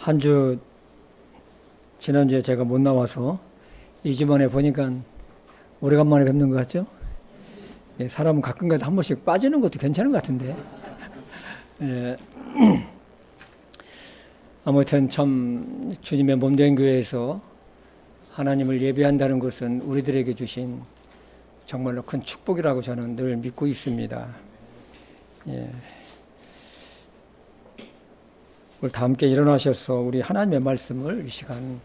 한 주, 지난주에 제가 못 나와서 2주 만에 보니까 오래간만에 뵙는 것 같죠? 예, 사람은 가끔가다 한 번씩 빠지는 것도 괜찮은 것 같은데. 예, 아무튼 참 주님의 몸된 교회에서 하나님을 예배한다는 것은 우리들에게 주신 정말로 큰 축복이라고 저는 늘 믿고 있습니다. 예. 오늘 다 함께 일어나셔서 우리 하나님의 말씀을 이 시간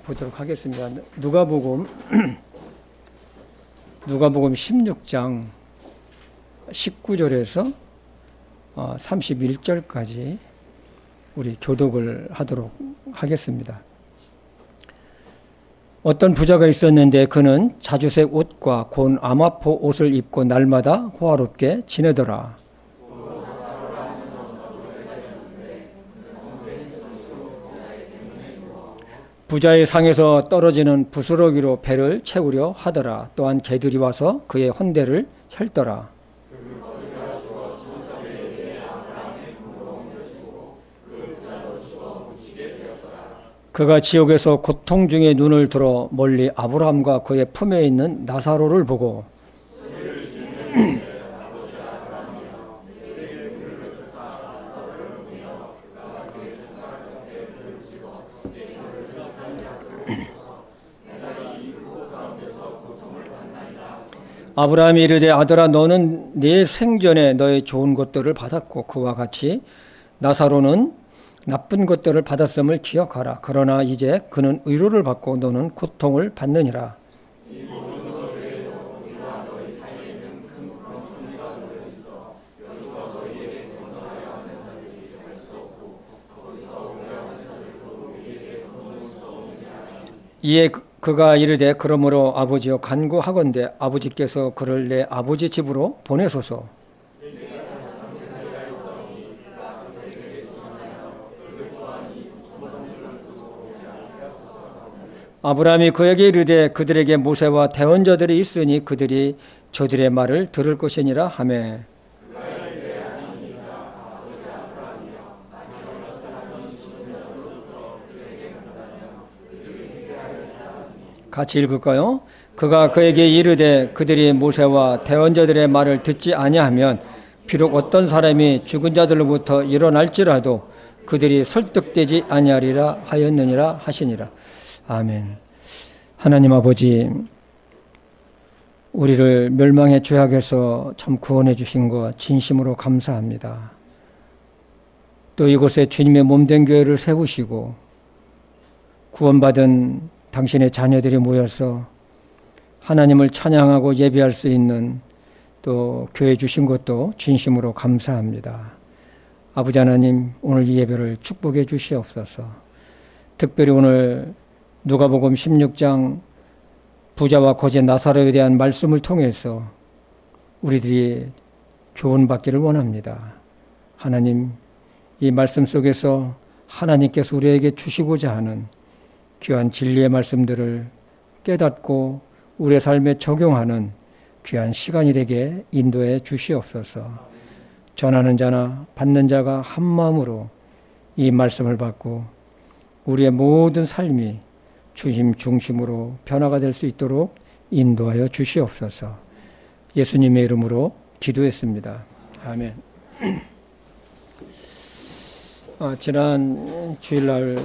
보도록 하겠습니다. 누가복음 16장 19절에서 31절까지 우리 교독을 하도록 하겠습니다. 어떤 부자가 있었는데 그는 자주색 옷과 곤 아마포 옷을 입고 날마다 호화롭게 지내더라. 부자의 상에서 떨어지는 부스러기로 배를 채우려 하더라. 또한 개들이 와서 그의 헌대를 핥더라. 그가 지옥에서 고통 중에 눈을 들어 멀리 아브라함과 그의 품에 있는 나사로를 보고 아브라함이 이르되 아들아 너는 네 생전에 너의 좋은 것들을 받았고 그와 같이 나사로는 나쁜 것들을 받았음을 기억하라. 그러나 이제 그는 의로를 받고 너는 고통을 받느니라. 이에 그가 이르되 그러므로 아버지여 간구하건대 아버지께서 그를 내 아버지 집으로 보내소서. 아브라함이 그에게 이르되 그들에게 모세와 대언자들이 있으니 그들이 저들의 말을 들을 것이니라 하매 같이 읽을까요? 그가 그에게 이르되 그들이 모세와 대언자들의 말을 듣지 아니하면 비록 어떤 사람이 죽은 자들로부터 일어날지라도 그들이 설득되지 아니하리라 하였느니라 하시니라. 아멘. 하나님 아버지, 우리를 멸망의 죄악에서 참 구원해 주신 것 진심으로 감사합니다. 또 이곳에 주님의 몸된 교회를 세우시고 구원받은 당신의 자녀들이 모여서 하나님을 찬양하고 예배할 수 있는 또 교회 주신 것도 진심으로 감사합니다. 아버지 하나님, 오늘 이 예배를 축복해 주시옵소서. 특별히 오늘 누가복음 16장 부자와 거제 나사로에 대한 말씀을 통해서 우리들이 교훈받기를 원합니다. 하나님, 이 말씀 속에서 하나님께서 우리에게 주시고자 하는 귀한 진리의 말씀들을 깨닫고 우리의 삶에 적용하는 귀한 시간이 되게 인도해 주시옵소서. 전하는 자나 받는 자가 한 마음으로 이 말씀을 받고 우리의 모든 삶이 주님 중심으로 변화가 될 수 있도록 인도하여 주시옵소서. 예수님의 이름으로 기도했습니다. 아멘. 지난 주일날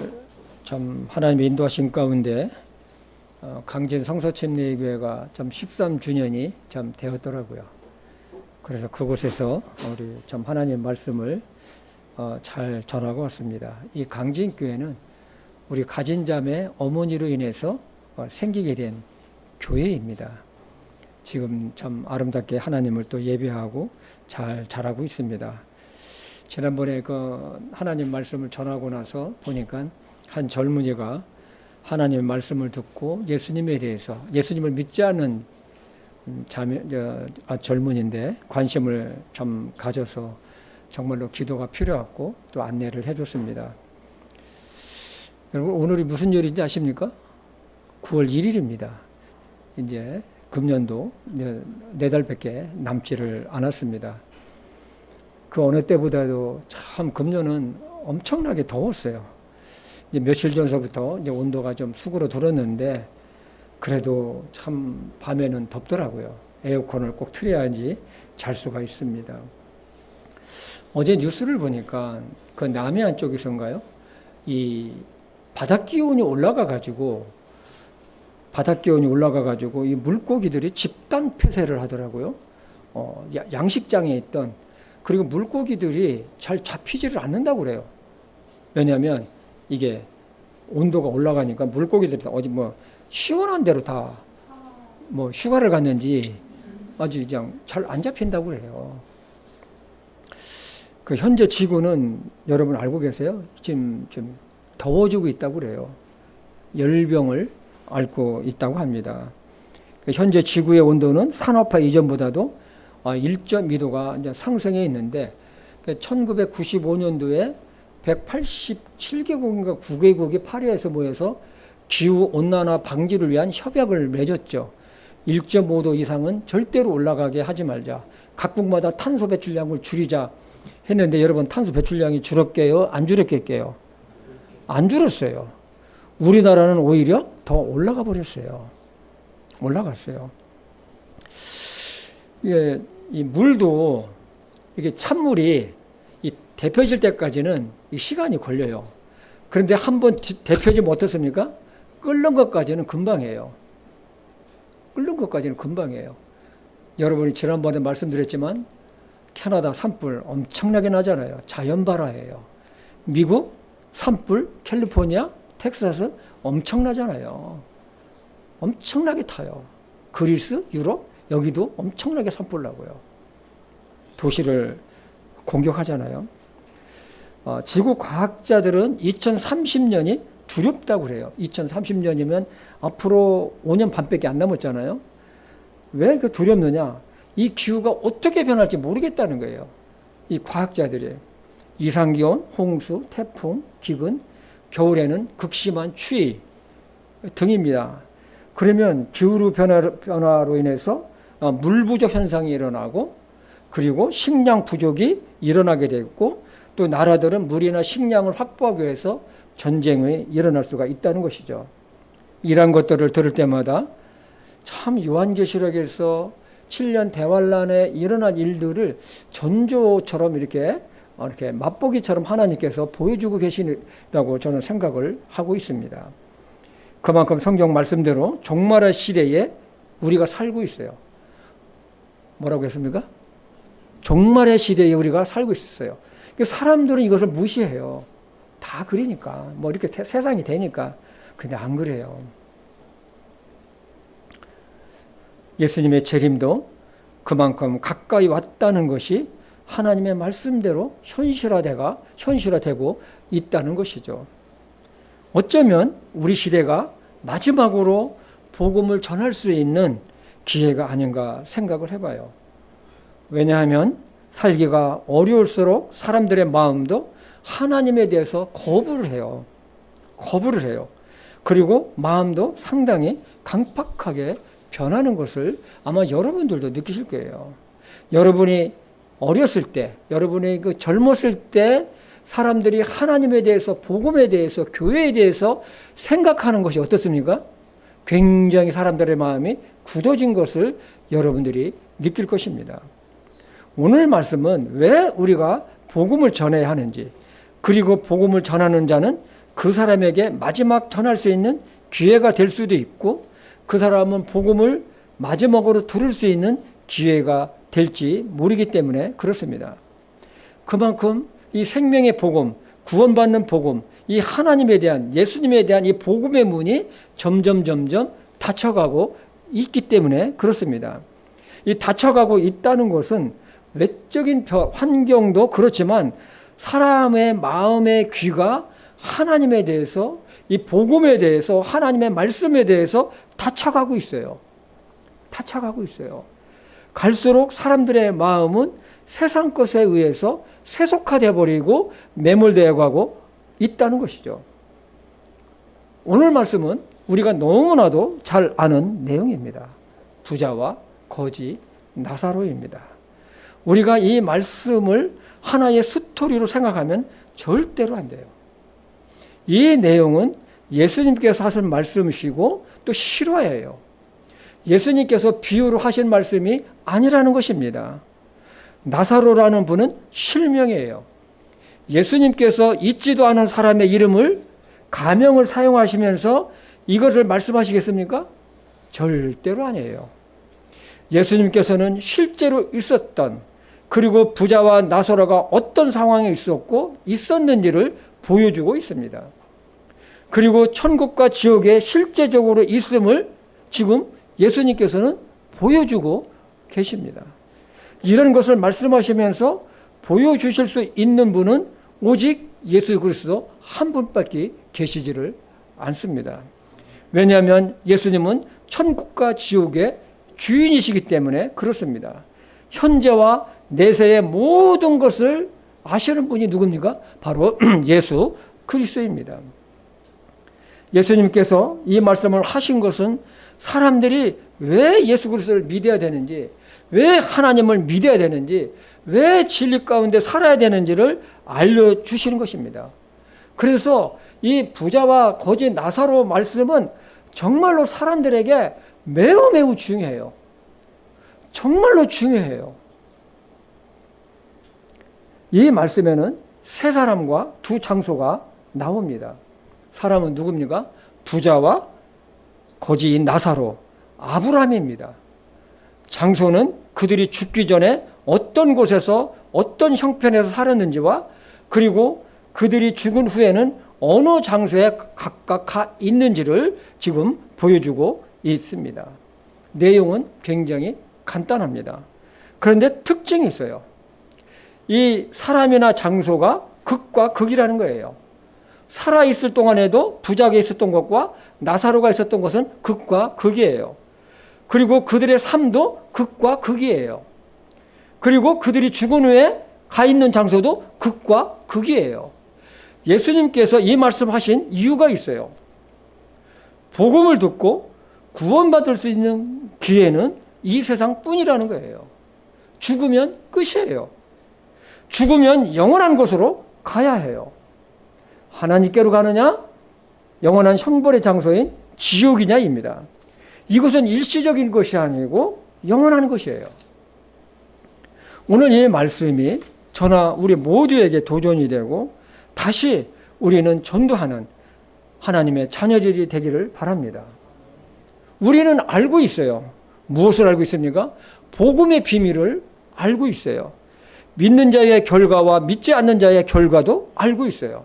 참 하나님의 인도하신 가운데 강진 성서침례교회가 참 13주년이 참 되었더라고요. 그래서 그곳에서 우리 참 하나님의 말씀을 잘 전하고 왔습니다. 이 강진교회는 우리 가진자매 어머니로 인해서 생기게 된 교회입니다. 지금 참 아름답게 하나님을 또 예배하고 잘 자라고 있습니다. 지난번에 그 하나님 말씀을 전하고 나서 보니까 한 젊은이가 하나님의 말씀을 듣고 예수님에 대해서 예수님을 믿지 않는 젊은이인데 관심을 좀 가져서 정말로 기도가 필요하고 또 안내를 해줬습니다. 여러분 오늘이 무슨 요일인지 아십니까? 9월 1일입니다. 이제 금년도 4달밖에 남지를 않았습니다. 그 어느 때보다도 참 금년은 엄청나게 더웠어요. 이제 며칠 전서부터 이제 온도가 좀 수그러들었는데 그래도 참 밤에는 덥더라고요. 에어컨을 꼭 틀어야지 잘 수가 있습니다. 어제 뉴스를 보니까 그 남해안 쪽에서인가요? 이 바닷 기온이 올라가 가지고 이 물고기들이 집단 폐쇄를 하더라고요. 양식장에 있던, 그리고 물고기들이 잘 잡히지를 않는다고 그래요. 왜냐하면 이게 온도가 올라가니까 물고기들이 어디 뭐 시원한 데로 다 뭐 휴가를 갔는지 아주 그냥 잘 안 잡힌다고 그래요. 그 현재 지구는 여러분 알고 계세요? 지금 좀 더워지고 있다고 그래요. 열병을 앓고 있다고 합니다. 현재 지구의 온도는 산업화 이전보다도 1.2도가 이제 상승해 있는데 1995년도에 187개국인가 9개국이 파리에서 모여서 기후 온난화 방지를 위한 협약을 맺었죠. 1.5도 이상은 절대로 올라가게 하지 말자. 각국마다 탄소 배출량을 줄이자 했는데 여러분 탄소 배출량이 줄었게요? 안 줄었겠게요? 안 줄었어요. 우리나라는 오히려 더 올라가 버렸어요. 올라갔어요. 예, 이 물도 이게 찬물이 이 데펴질 때까지는 이 시간이 걸려요. 그런데 한번 데펴지면 어떻습니까? 끓는 것까지는 금방이에요. 끓는 것까지는 금방이에요. 여러분이 지난번에 말씀드렸지만 캐나다 산불 엄청나게 나잖아요. 자연발화예요. 미국 산불, 캘리포니아, 텍사스 엄청나잖아요. 엄청나게 타요. 그리스, 유럽 여기도 엄청나게 산불 나고요. 도시를 공격하잖아요. 지구 과학자들은 2030년이 두렵다고 그래요. 2030년이면 앞으로 5년 반밖에 안 남았잖아요. 왜 그 두렵느냐? 이 기후가 어떻게 변할지 모르겠다는 거예요. 이 과학자들이. 이상기온, 홍수, 태풍, 기근, 겨울에는 극심한 추위 등입니다. 그러면 기후 변화로 인해서 물 부족 현상이 일어나고, 그리고 식량 부족이 일어나게 되고, 또 나라들은 물이나 식량을 확보하기 위해서 전쟁이 일어날 수가 있다는 것이죠. 이런 것들을 들을 때마다 참 요한계시록에서 7년 대환란에 일어난 일들을 전조처럼 이렇게 맛보기처럼 하나님께서 보여주고 계시다고 저는 생각을 하고 있습니다. 그만큼 성경 말씀대로 종말의 시대에 우리가 살고 있어요. 뭐라고 했습니까? 종말의 시대에 우리가 살고 있어요. 사람들은 이것을 무시해요. 다 그러니까, 뭐 이렇게 세상이 되니까. 근데 안 그래요. 예수님의 재림도 그만큼 가까이 왔다는 것이 하나님의 말씀대로 현실화되고 있다는 것이죠. 어쩌면 우리 시대가 마지막으로 복음을 전할 수 있는 기회가 아닌가 생각을 해봐요. 왜냐하면 살기가 어려울수록 사람들의 마음도 하나님에 대해서 거부를 해요. 그리고 마음도 상당히 강팍하게 변하는 것을 아마 여러분들도 느끼실 거예요. 여러분이 어렸을 때, 여러분이 그 젊었을 때 사람들이 하나님에 대해서, 복음에 대해서, 교회에 대해서 생각하는 것이 어떻습니까? 굉장히 사람들의 마음이 굳어진 것을 여러분들이 느낄 것입니다. 오늘 말씀은 왜 우리가 복음을 전해야 하는지, 그리고 복음을 전하는 자는 그 사람에게 마지막 전할 수 있는 기회가 될 수도 있고, 그 사람은 복음을 마지막으로 들을 수 있는 기회가 될지 모르기 때문에 그렇습니다. 그만큼 이 생명의 복음, 구원받는 복음, 이 하나님에 대한, 예수님에 대한 이 복음의 문이 점점 닫혀가고 있기 때문에 그렇습니다. 이 닫혀가고 있다는 것은 외적인 환경도 그렇지만 사람의 마음의 귀가 하나님에 대해서, 이 복음에 대해서, 하나님의 말씀에 대해서 닫혀가고 있어요. 갈수록 사람들의 마음은 세상 것에 의해서 세속화되어 버리고 매몰되어 가고 있다는 것이죠. 오늘 말씀은 우리가 너무나도 잘 아는 내용입니다. 부자와 거지 나사로입니다. 우리가 이 말씀을 하나의 스토리로 생각하면 절대로 안 돼요. 이 내용은 예수님께서 하신 말씀이시고 또 실화예요. 예수님께서 비유로 하신 말씀이 아니라는 것입니다. 나사로라는 분은 실명이에요. 예수님께서 있지도 않은 사람의 이름을 가명을 사용하시면서 이것을 말씀하시겠습니까? 절대로 아니에요. 예수님께서는 실제로 있었던, 그리고 부자와 나사로가 어떤 상황에 있었고 있었는지를 보여주고 있습니다. 그리고 천국과 지옥에 실제적으로 있음을 지금 예수님께서는 보여주고 계십니다. 이런 것을 말씀하시면서 보여주실 수 있는 분은 오직 예수 그리스도 한 분밖에 계시지를 않습니다. 왜냐하면 예수님은 천국과 지옥의 주인이시기 때문에 그렇습니다. 현재와 내세의 모든 것을 아시는 분이 누굽니까? 바로 예수 그리스도입니다. 예수님께서 이 말씀을 하신 것은 사람들이 왜 예수 그리스도를 믿어야 되는지, 왜 하나님을 믿어야 되는지, 왜 진리 가운데 살아야 되는지를 알려주시는 것입니다. 그래서 이 부자와 거지 나사로 말씀은 정말로 사람들에게 매우 매우 중요해요. 정말로 중요해요. 이 말씀에는 세 사람과 두 장소가 나옵니다. 사람은 누굽니까? 부자와 거지인 나사로, 아브라함입니다. 장소는 그들이 죽기 전에 어떤 곳에서 어떤 형편에서 살았는지와, 그리고 그들이 죽은 후에는 어느 장소에 각각 가 있는지를 지금 보여주고 있습니다. 내용은 굉장히 간단합니다. 그런데 특징이 있어요. 이 사람이나 장소가 극과 극이라는 거예요. 살아있을 동안에도 부자가 있었던 것과 나사로가 있었던 것은 극과 극이에요. 그리고 그들의 삶도 극과 극이에요. 그리고 그들이 죽은 후에 가 있는 장소도 극과 극이에요. 예수님께서 이 말씀하신 이유가 있어요. 복음을 듣고 구원받을 수 있는 기회는 이 세상뿐이라는 거예요. 죽으면 끝이에요. 죽으면 영원한 곳으로 가야 해요. 하나님께로 가느냐, 영원한 형벌의 장소인 지옥이냐입니다. 이것은 일시적인 것이 아니고 영원한 것이에요. 오늘 이 말씀이 저나 우리 모두에게 도전이 되고 다시 우리는 전도하는 하나님의 자녀들이 되기를 바랍니다. 우리는 알고 있어요. 무엇을 알고 있습니까? 복음의 비밀을 알고 있어요. 믿는 자의 결과와 믿지 않는 자의 결과도 알고 있어요.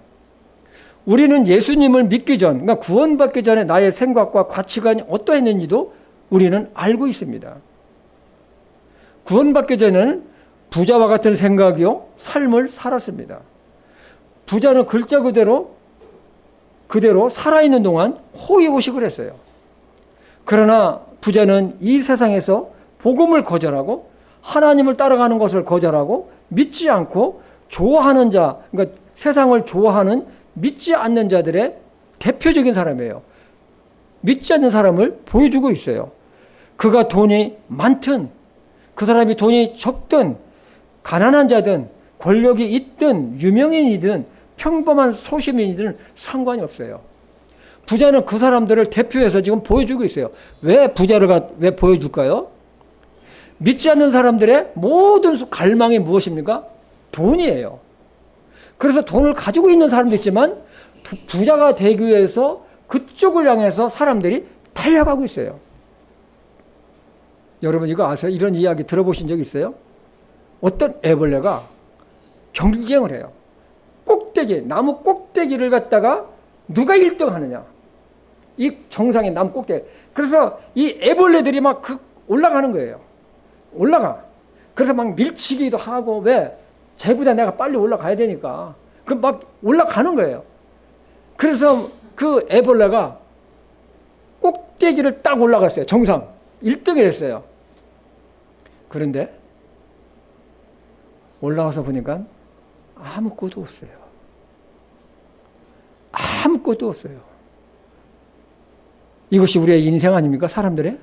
우리는 예수님을 믿기 전, 그러니까 구원받기 전에 나의 생각과 가치관이 어떠했는지도 우리는 알고 있습니다. 구원받기 전에는 부자와 같은 생각이요, 삶을 살았습니다. 부자는 글자 그대로 살아있는 동안 호의호식을 했어요. 그러나 부자는 이 세상에서 복음을 거절하고 하나님을 따라가는 것을 거절하고 믿지 않고 좋아하는 자, 그러니까 세상을 좋아하는 믿지 않는 자들의 대표적인 사람이에요. 믿지 않는 사람을 보여주고 있어요. 그가 돈이 많든, 그 사람이 돈이 적든, 가난한 자든, 권력이 있든, 유명인이든, 평범한 소시민이든 상관이 없어요. 부자는 그 사람들을 대표해서 지금 보여주고 있어요. 왜 왜 보여줄까요? 믿지 않는 사람들의 모든 갈망이 무엇입니까? 돈이에요. 그래서 돈을 가지고 있는 사람도 있지만 부자가 되기 위해서 그쪽을 향해서 사람들이 달려가고 있어요. 여러분 이거 아세요? 이런 이야기 들어보신 적 있어요? 어떤 애벌레가 경쟁을 해요. 나무 꼭대기를 갖다가 누가 1등 하느냐. 이 정상의 나무 꼭대기. 그래서 이 애벌레들이 막 올라가는 거예요. 올라가. 그래서 막 밀치기도 하고, 왜? 쟤보다 내가 빨리 올라가야 되니까. 그 막 올라가는 거예요. 그래서 그 애벌레가 꼭대기를 딱 올라갔어요. 정상. 1등이 됐어요. 그런데 올라와서 보니까 아무것도 없어요. 아무것도 없어요. 이것이 우리의 인생 아닙니까? 사람들의?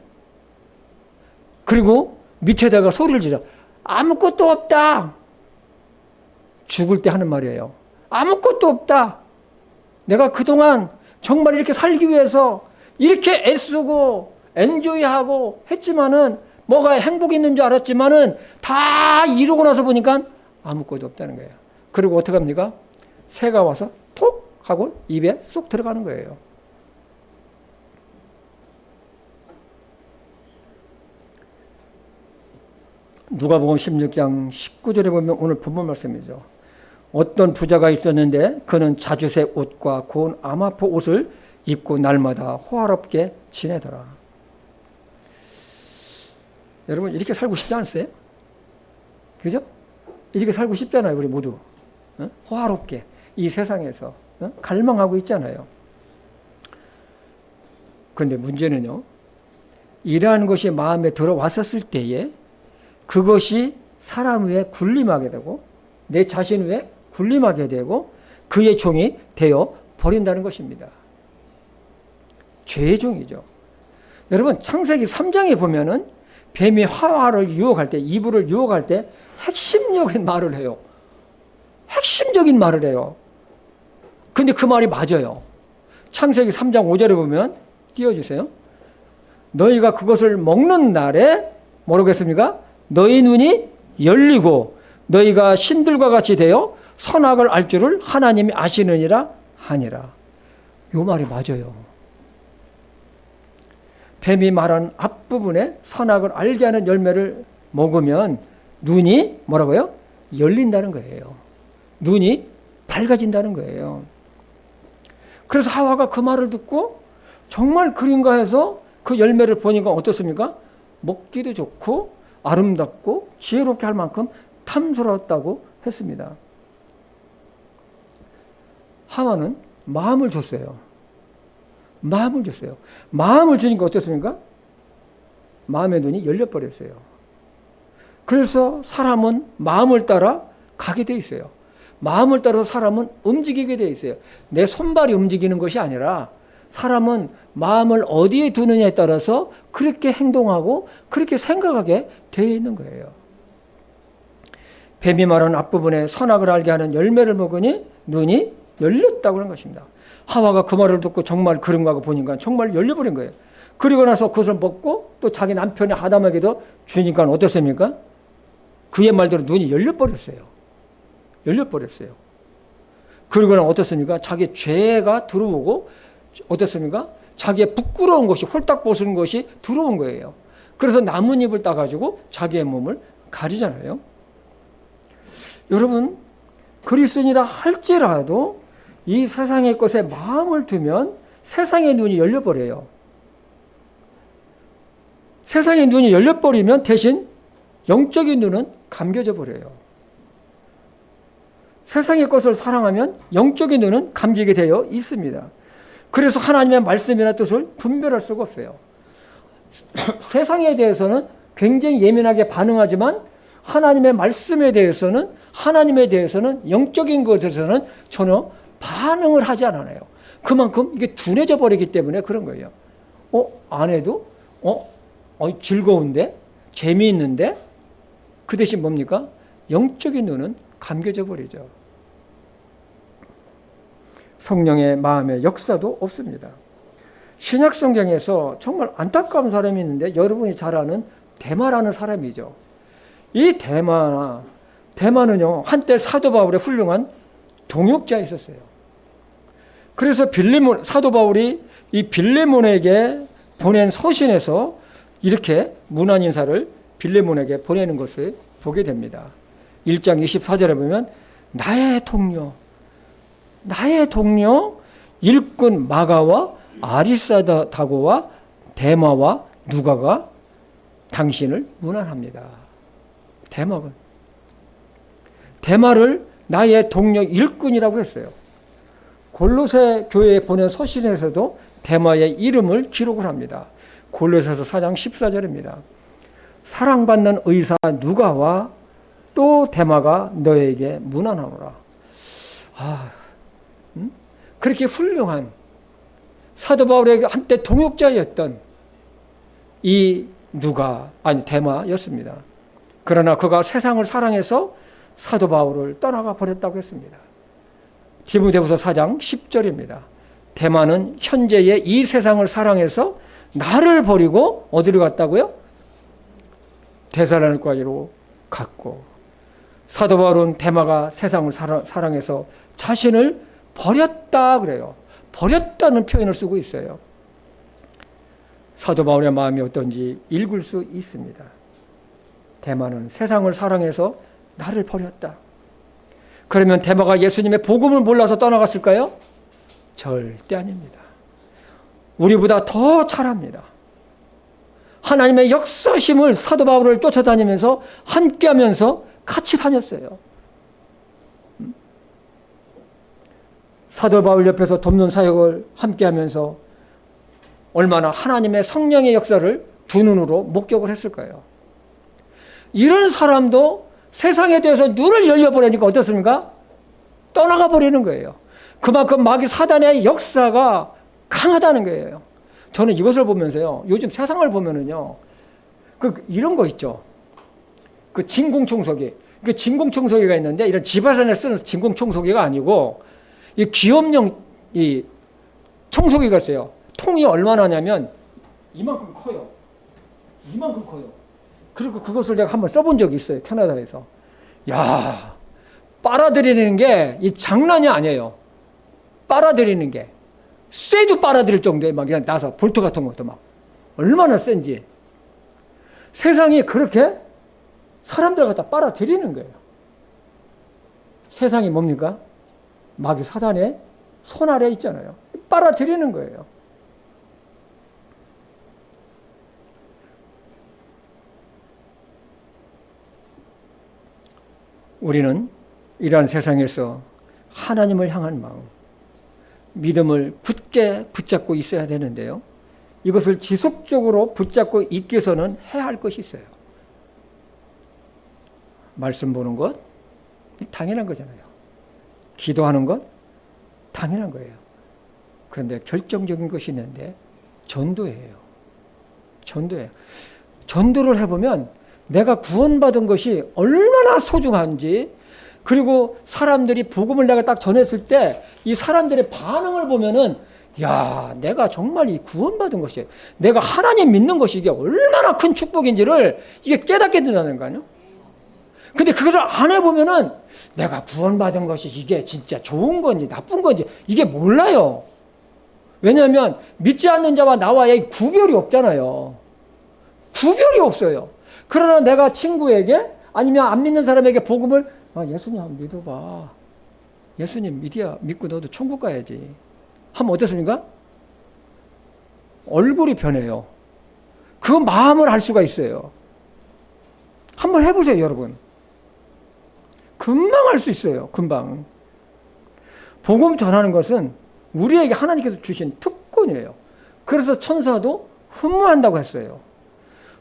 그리고 밑에다가 소리를 지르 아무것도 없다. 죽을 때 하는 말이에요. 아무것도 없다. 내가 그동안 정말 이렇게 살기 위해서 이렇게 애쓰고 엔조이하고 했지만은 뭐가 행복이 있는 줄 알았지만은 다 이루고 나서 보니까 아무것도 없다는 거예요. 그리고 어떻게 합니까? 새가 와서 톡 하고 입에 쏙 들어가는 거예요. 누가복음 16장 19절에 보면 오늘 본문 말씀이죠. 어떤 부자가 있었는데 그는 자주색 옷과 고운 아마포 옷을 입고 날마다 호화롭게 지내더라. 여러분 이렇게 살고 싶지 않으세요? 그죠? 이렇게 살고 싶잖아요. 우리 모두. 호화롭게 이 세상에서 갈망하고 있잖아요. 그런데 문제는요. 이러한 것이 마음에 들어왔었을 때에 그것이 사람 위에 군림하게 되고 내 자신 위에 군림하게 되고 그의 종이 되어 버린다는 것입니다. 죄의 종이죠. 여러분 창세기 3장에 보면은 뱀이 하와를 유혹할 때, 이브를 유혹할 때 핵심적인 말을 해요. 핵심적인 말을 해요. 근데 그 말이 맞아요. 창세기 3장 5절에 보면 띄워주세요. 너희가 그것을 먹는 날에 뭐라고 했습니까? 너희 눈이 열리고 너희가 신들과 같이 되어 선악을 알 줄을 하나님이 아시느니라 하니라. 요 말이 맞아요. 뱀이 말한 앞부분에 선악을 알게 하는 열매를 먹으면 눈이 뭐라고요? 열린다는 거예요. 눈이 밝아진다는 거예요. 그래서 하와가 그 말을 듣고 정말 그런가 해서 그 열매를 보니까 어떻습니까? 먹기도 좋고 아름답고 지혜롭게 할 만큼 탐스러웠다고 했습니다. 하와는 마음을 줬어요. 마음을 줬어요. 마음을 주니까 어떻습니까? 마음의 눈이 열려버렸어요. 그래서 사람은 마음을 따라 가게 돼 있어요. 마음을 따라 사람은 움직이게 돼 있어요. 내 손발이 움직이는 것이 아니라 사람은 마음을 어디에 두느냐에 따라서 그렇게 행동하고 그렇게 생각하게 되어 있는 거예요. 뱀이 말하는 앞부분에 선악을 알게 하는 열매를 먹으니 눈이 열렸다고 하는 것입니다. 하와가 그 말을 듣고 정말 그런가 하고 보니까 정말 열려버린 거예요. 그리고 나서 그것을 먹고 또 자기 남편이 아담에게도 주니까 어떻습니까? 그의 말대로 눈이 열려버렸어요. 열려버렸어요. 그리고는 어떻습니까? 자기 죄가 들어오고 어떻습니까? 자기의 부끄러운 것이 홀딱 벗은 것이 들어온 거예요. 그래서 나뭇잎을 따가지고 자기의 몸을 가리잖아요. 여러분 그리스도인이라 할지라도 이 세상의 것에 마음을 두면 세상의 눈이 열려버려요. 세상의 눈이 열려버리면 대신 영적인 눈은 감겨져 버려요. 세상의 것을 사랑하면 영적인 눈은 감기게 되어 있습니다. 그래서 하나님의 말씀이나 뜻을 분별할 수가 없어요. 세상에 대해서는 굉장히 예민하게 반응하지만 하나님의 말씀에 대해서는 영적인 것에서는 전혀 반응을 하지 않아요. 그만큼 이게 둔해져 버리기 때문에 그런 거예요. 안 해도 즐거운데 재미있는데 그 대신 뭡니까? 영적인 눈은 감겨져 버리죠. 성령의 마음의 역사도 없습니다. 신약 성경에서 정말 안타까운 사람이 있는데 여러분이 잘 아는 데마라는 사람이죠. 이 데마는요 한때 사도 바울의 훌륭한 동역자였었어요. 그래서 사도 바울이 이 빌레몬에게 보낸 서신에서 이렇게 문안 인사를 빌레몬에게 보내는 것을 보게 됩니다. 1장 24절에 보면 나의 동료 일꾼 마가와 아리스다고와 데마와 누가가 당신을 문안합니다. 데마를 나의 동료 일꾼이라고 했어요. 골로새 교회에 보낸 서신에서도 데마의 이름을 기록을 합니다. 골로새서 4장 14절입니다. 사랑받는 의사 누가와 또 데마가 너에게 문안하노라. 그렇게 훌륭한 사도 바울에게 한때 동역자였던 이 데마였습니다. 그러나 그가 세상을 사랑해서 사도 바울을 떠나가 버렸다고 했습니다. 디모데후서 4장 10절입니다. 대만은 현재의 이 세상을 사랑해서 나를 버리고 어디로 갔다고요? 데살로니가로 갔고, 사도 바울은 대마가 세상을 사랑해서 자신을 버렸다 그래요. 버렸다는 표현을 쓰고 있어요. 사도 바울의 마음이 어떤지 읽을 수 있습니다. 대마는 세상을 사랑해서 나를 버렸다. 그러면 대마가 예수님의 복음을 몰라서 떠나갔을까요? 절대 아닙니다. 우리보다 더 잘합니다. 하나님의 역사심을 사도 바울을 쫓아다니면서 함께하면서 같이 다녔어요. 사도 바울 옆에서 돕는 사역을 함께하면서 얼마나 하나님의 성령의 역사를 두 눈으로 목격을 했을까요? 이런 사람도 세상에 대해서 눈을 열려버리니까 어떻습니까? 떠나가 버리는 거예요. 그만큼 마귀 사단의 역사가 강하다는 거예요. 저는 이것을 보면서요, 요즘 세상을 보면은요, 이런 거 있죠. 진공청소기. 진공청소기가 있는데, 이런 집안에 쓰는 진공청소기가 아니고, 이 기업용 이 청소기가 있어요. 통이 얼마나 하냐면, 이만큼 커요. 이만큼 커요. 그리고 그것을 내가 한번 써본 적이 있어요. 캐나다에서. 야, 빨아들이는 게 이 장난이 아니에요. 빨아들이는 게. 쇠도 빨아들일 정도에 막 그냥 나서 볼트 같은 것도 막 얼마나 센지. 세상이 그렇게 사람들 갖다 빨아들이는 거예요. 세상이 뭡니까? 마귀 사단의 손 아래 있잖아요. 빨아들이는 거예요. 우리는 이러한 세상에서 하나님을 향한 마음, 믿음을 굳게 붙잡고 있어야 되는데요. 이것을 지속적으로 붙잡고 있기 위해서는 해야 할 것이 있어요. 말씀 보는 것, 당연한 거잖아요. 기도하는 것, 당연한 거예요. 그런데 결정적인 것이 있는데 전도예요. 전도예요. 전도를 해보면 내가 구원받은 것이 얼마나 소중한지, 그리고 사람들이 복음을 내가 딱 전했을 때 이 사람들의 반응을 보면은, 야, 내가 정말 이 구원받은 것이, 내가 하나님 믿는 것이 이게 얼마나 큰 축복인지를 이게 깨닫게 된다는 거 아니에요? 근데 그걸 안 해보면은 내가 구원받은 것이 이게 진짜 좋은 건지 나쁜 건지 이게 몰라요. 왜냐하면 믿지 않는 자와 나와의 구별이 없잖아요. 구별이 없어요. 그러나 내가 친구에게 아니면 안 믿는 사람에게 복음을, 예수님 한번 믿어봐. 예수님 믿고 너도 천국 가야지 하면 어떻습니까? 얼굴이 변해요. 그 마음을 알 수가 있어요. 한번 해보세요, 여러분. 금방 알 수 있어요. 금방. 복음 전하는 것은 우리에게 하나님께서 주신 특권이에요. 그래서 천사도 흠모한다고 했어요.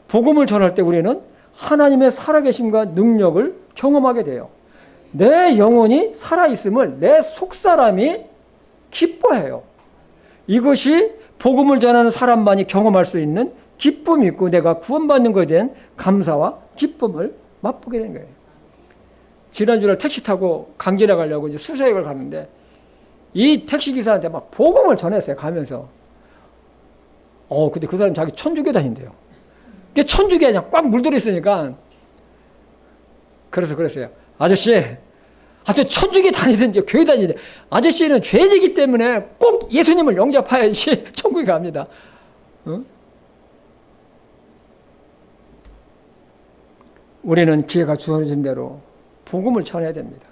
복음을 전할 때 우리는 하나님의 살아계심과 능력을 경험하게 돼요. 내 영혼이 살아있음을 내 속사람이 기뻐해요. 이것이 복음을 전하는 사람만이 경험할 수 있는 기쁨이 있고, 내가 구원받는 것에 대한 감사와 기쁨을 맛보게 되는 거예요. 지난주에 택시 타고 강진에 가려고 이제 수서역을 가는데, 이 택시기사한테 막 복음을 전했어요, 가면서. 근데 그 사람 자기 천주교 다닌대요. 이게 천주교에 그냥 꽉 물들어 있으니까. 그래서 그랬어요. 아저씨 천주교 다니든지 교회 다니든지 아저씨는 죄지기 때문에 꼭 예수님을 영접해야지 천국에 갑니다. 어? 우리는 기회가 주어진 대로 복음을 전해야 됩니다.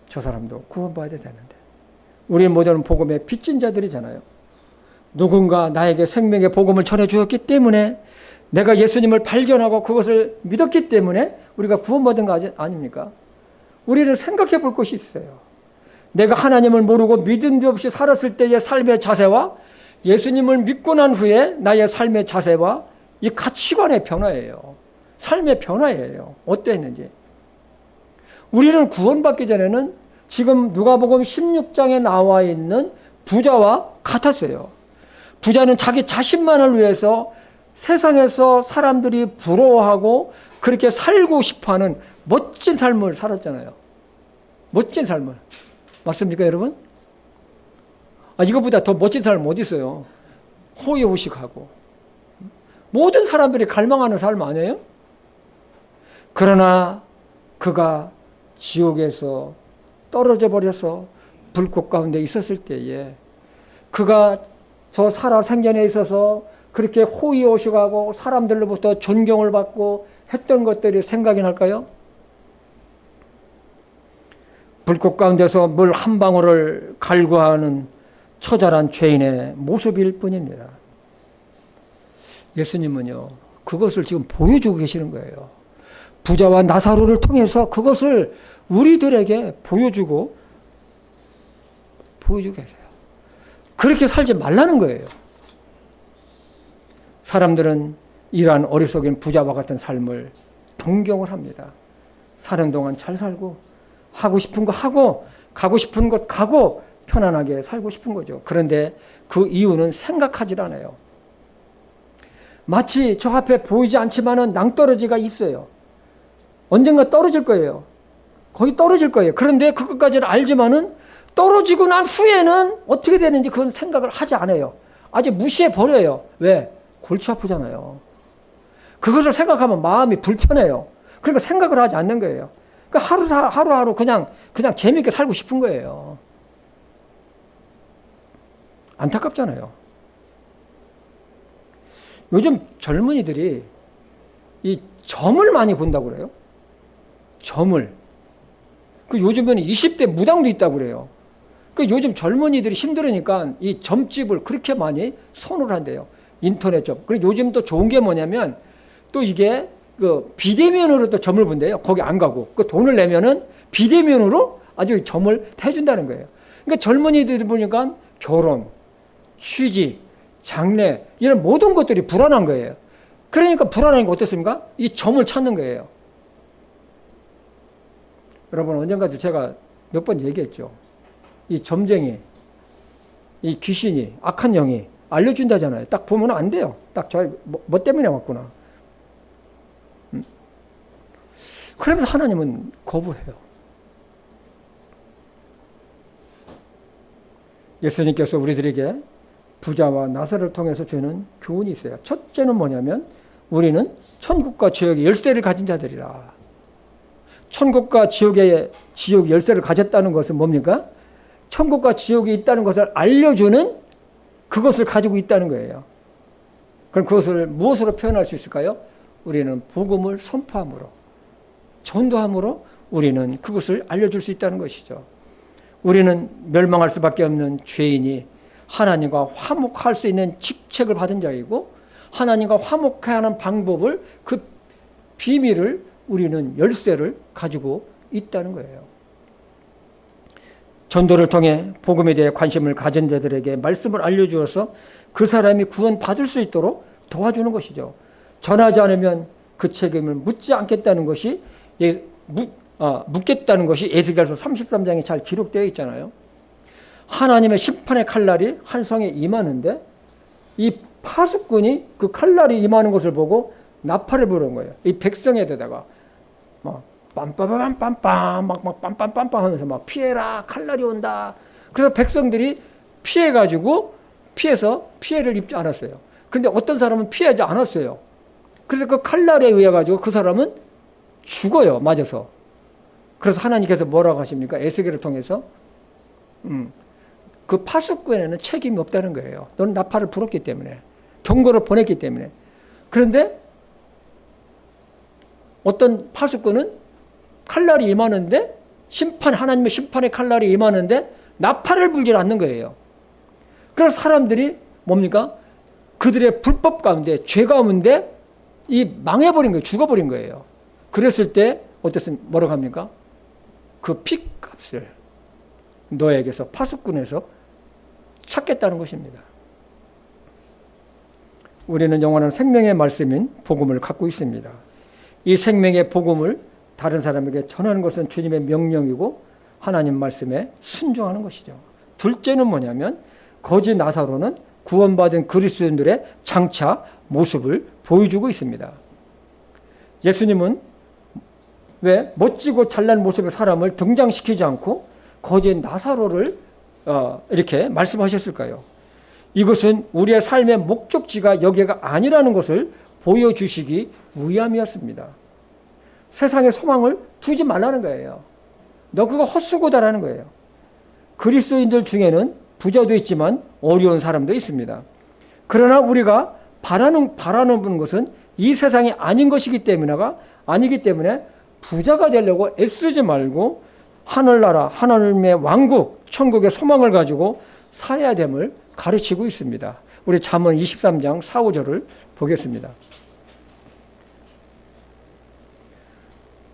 저 사람도 구원받아야 되는데. 우리 모두는 복음의 빚진 자들이잖아요. 누군가 나에게 생명의 복음을 전해주었기 때문에, 내가 예수님을 발견하고 그것을 믿었기 때문에 우리가 구원받은 거 아닙니까? 우리는 생각해 볼 것이 있어요. 내가 하나님을 모르고 믿음도 없이 살았을 때의 삶의 자세와 예수님을 믿고 난 후에 나의 삶의 자세와 이 가치관의 변화예요. 삶의 변화예요. 어땠는지. 우리는 구원받기 전에는 지금 누가복음 16장에 나와 있는 부자와 같았어요. 부자는 자기 자신만을 위해서 세상에서 사람들이 부러워하고 그렇게 살고 싶어하는 멋진 삶을 살았잖아요. 멋진 삶을. 맞습니까, 여러분? 이거보다 더 멋진 사람 어디 있어요? 호의호식하고 모든 사람들이 갈망하는 삶 아니에요? 그러나 그가 지옥에서 떨어져 버려서 불꽃 가운데 있었을 때에 그가 저 살아생전에 있어서 그렇게 호의호식하고 사람들로부터 존경을 받고 했던 것들이 생각이 날까요? 불꽃 가운데서 물 한 방울을 갈구하는 처절한 죄인의 모습일 뿐입니다. 예수님은요, 그것을 지금 보여주고 계시는 거예요. 부자와 나사로를 통해서 그것을 우리들에게 보여주고 계세요. 그렇게 살지 말라는 거예요. 사람들은 이러한 어리석은 부자와 같은 삶을 동경을 합니다. 사는 동안 잘 살고 하고 싶은 거 하고 가고 싶은 곳 가고 편안하게 살고 싶은 거죠. 그런데 그 이유는 생각하질 않아요. 마치 저 앞에 보이지 않지만은 낭떠러지가 있어요. 언젠가 떨어질 거예요. 거의 떨어질 거예요. 그런데 그것까지는 알지만은 떨어지고 난 후에는 어떻게 되는지 그건 생각을 하지 않아요. 아주 무시해 버려요. 왜? 골치 아프잖아요. 그것을 생각하면 마음이 불편해요. 그러니까 생각을 하지 않는 거예요. 그러니까 하루하루 그냥 재미있게 살고 싶은 거예요. 안타깝잖아요. 요즘 젊은이들이 이 점을 많이 본다고 그래요. 점을. 요즘에는 20대 무당도 있다고 그래요. 요즘 젊은이들이 힘들으니까 이 점집을 그렇게 많이 선호를 한대요. 인터넷 점. 그리고 요즘 또 좋은 게 뭐냐면 또 이게 비대면으로 또 점을 본대요. 거기 안 가고. 돈을 내면은 비대면으로 아주 점을 해준다는 거예요. 그러니까 젊은이들이 보니까 결혼, 취직, 장래 이런 모든 것들이 불안한 거예요. 그러니까 불안한 게 어떻습니까? 이 점을 찾는 거예요. 여러분 언젠가도 제가 몇 번 얘기했죠. 이 점쟁이, 이 귀신이, 악한 영이 알려준다잖아요. 딱 보면 안 돼요. 딱 저 뭐 때문에 왔구나. 그러면서 하나님은 거부해요. 예수님께서 우리들에게 부자와 나사를 통해서 주는 교훈이 있어요. 첫째는 뭐냐면 우리는 천국과 지옥의 열쇠를 가진 자들이라. 천국과 지옥 열쇠를 가졌다는 것은 뭡니까? 천국과 지옥이 있다는 것을 알려주는 그것을 가지고 있다는 거예요. 그럼 그것을 무엇으로 표현할 수 있을까요? 우리는 복음을 선포함으로, 전도함으로 우리는 그것을 알려줄 수 있다는 것이죠. 우리는 멸망할 수밖에 없는 죄인이 하나님과 화목할 수 있는 직책을 받은 자이고 하나님과 화목해야 하는 방법을 그 비밀을 우리는 열쇠를 가지고 있다는 거예요. 전도를 통해 복음에 대해 관심을 가진 자들에게 말씀을 알려주어서 그 사람이 구원받을 수 있도록 도와주는 것이죠. 전하지 않으면 그 책임을 묻지 않겠다는 것이 묻겠다는 것이 에스겔서 33장에 잘 기록되어 있잖아요. 하나님의 심판의 칼날이 한 성에 임하는데 이 파수꾼이 그 칼날이 임하는 것을 보고 나팔을 부르는 거예요. 이 백성에다가 막 빰빰빰빰빰 막 빰빰빰빰 하면서 막 피해라, 칼날이 온다. 그래서 백성들이 피해서 피해를 입지 않았어요. 근데 어떤 사람은 피하지 않았어요. 그래서 그 칼날에 의해 가지고 그 사람은 죽어요, 맞아서. 그래서 하나님께서 뭐라고 하십니까? 에스겔을 통해서 그 파수꾼에는 책임이 없다는 거예요. 너는 나팔을 불었기 때문에, 경고를 보냈기 때문에. 그런데 어떤 파수꾼은 칼날이 임하는데 하나님의 심판의 칼날이 임하는데 나팔을 불지 않는 거예요. 그래서 사람들이 뭡니까? 그들의 불법 가운데, 죄 가운데 망해버린 거예요. 죽어버린 거예요. 그랬을 때 뭐라고 합니까? 그 핏값을 너에게서, 파수꾼에서 찾겠다는 것입니다. 우리는 영원한 생명의 말씀인 복음을 갖고 있습니다. 이 생명의 복음을 다른 사람에게 전하는 것은 주님의 명령이고 하나님 말씀에 순종하는 것이죠. 둘째는 뭐냐면 거지 나사로는 구원받은 그리스도인들의 장차 모습을 보여주고 있습니다. 예수님은 왜 멋지고 잘난 모습의 사람을 등장시키지 않고 거진 나사로를 이렇게 말씀하셨을까요? 이것은 우리의 삶의 목적지가 여기가 아니라는 것을 보여주시기 위함이었습니다. 세상에 소망을 두지 말라는 거예요. 너 그거 헛수고다라는 거예요. 그리스도인들 중에는 부자도 있지만 어려운 사람도 있습니다. 그러나 우리가 바라는 것은 이 세상이 아니기 때문에 부자가 되려고 애쓰지 말고 하늘나라, 하나님의 왕국, 천국의 소망을 가지고 살아야 됨을 가르치고 있습니다. 우리 잠언 23장 4, 5절을 보겠습니다.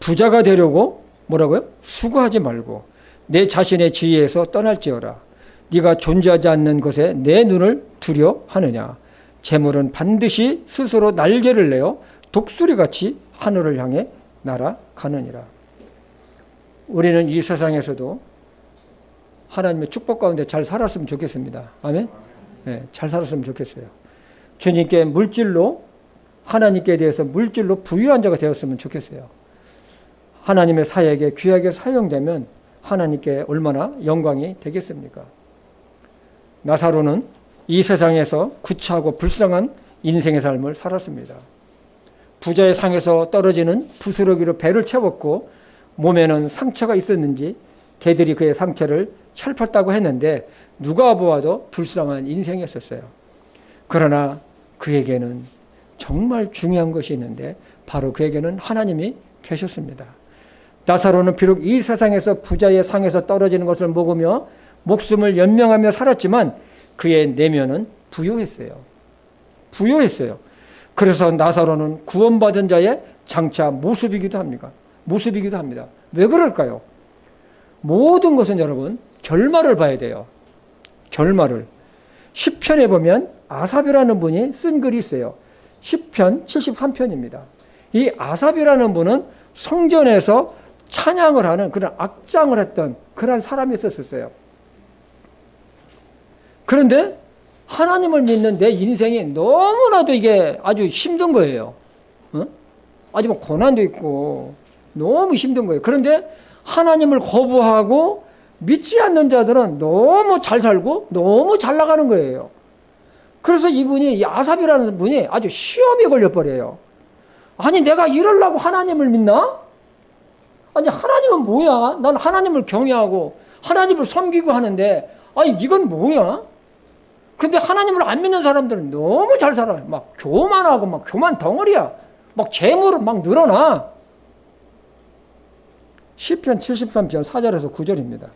부자가 되려고 뭐라고요? 수고하지 말고 내 자신의 지혜에서 떠날지어라. 네가 존재하지 않는 것에 내 눈을 두려 하느냐. 재물은 반드시 스스로 날개를 내어 독수리같이 하늘을 향해 날아가느니라. 우리는 이 세상에서도 하나님의 축복 가운데 잘 살았으면 좋겠습니다. 아멘? 네, 잘 살았으면 좋겠어요. 주님께 물질로, 하나님께 대해서 물질로 부유한 자가 되었으면 좋겠어요. 하나님의 사역에 귀하게 사용되면 하나님께 얼마나 영광이 되겠습니까? 나사로는 이 세상에서 구차하고 불쌍한 인생의 삶을 살았습니다. 부자의 상에서 떨어지는 부스러기로 배를 채웠고 몸에는 상처가 있었는지 개들이 그의 상처를 혈팠다고 했는데 누가 보아도 불쌍한 인생이었어요. 그러나 그에게는 정말 중요한 것이 있는데 바로 그에게는 하나님이 계셨습니다. 나사로는 비록 이 세상에서 부자의 상에서 떨어지는 것을 먹으며 목숨을 연명하며 살았지만 그의 내면은 부요했어요. 그래서 나사로는 구원받은 자의 장차 모습이기도 합니다. 왜 그럴까요? 모든 것은 여러분 결말을 봐야 돼요. 결말을. 시편에 보면 아삽이라는 분이 쓴 글이 있어요. 시편 73편입니다. 이 아삽이라는 분은 성전에서 찬양을 하는 그런 악장을 했던 그런 사람이 있었어요. 그런데 하나님을 믿는 내 인생이 너무나도 이게 아주 힘든 거예요. 아주 뭐 고난도 있고 너무 힘든 거예요. 그런데 하나님을 거부하고 믿지 않는 자들은 너무 잘 살고 너무 잘 나가는 거예요. 그래서 이 아삽이라는 분이 아주 시험에 걸려버려요. 아니 내가 이러려고 하나님을 믿나? 아니 하나님은 뭐야? 난 하나님을 경외하고 하나님을 섬기고 하는데 아니 이건 뭐야? 근데 하나님을 안 믿는 사람들은 너무 잘 살아요. 막 교만하고 막 교만 덩어리야. 막 재물은 막 늘어나. 시편 73편 4절에서 9절입니다.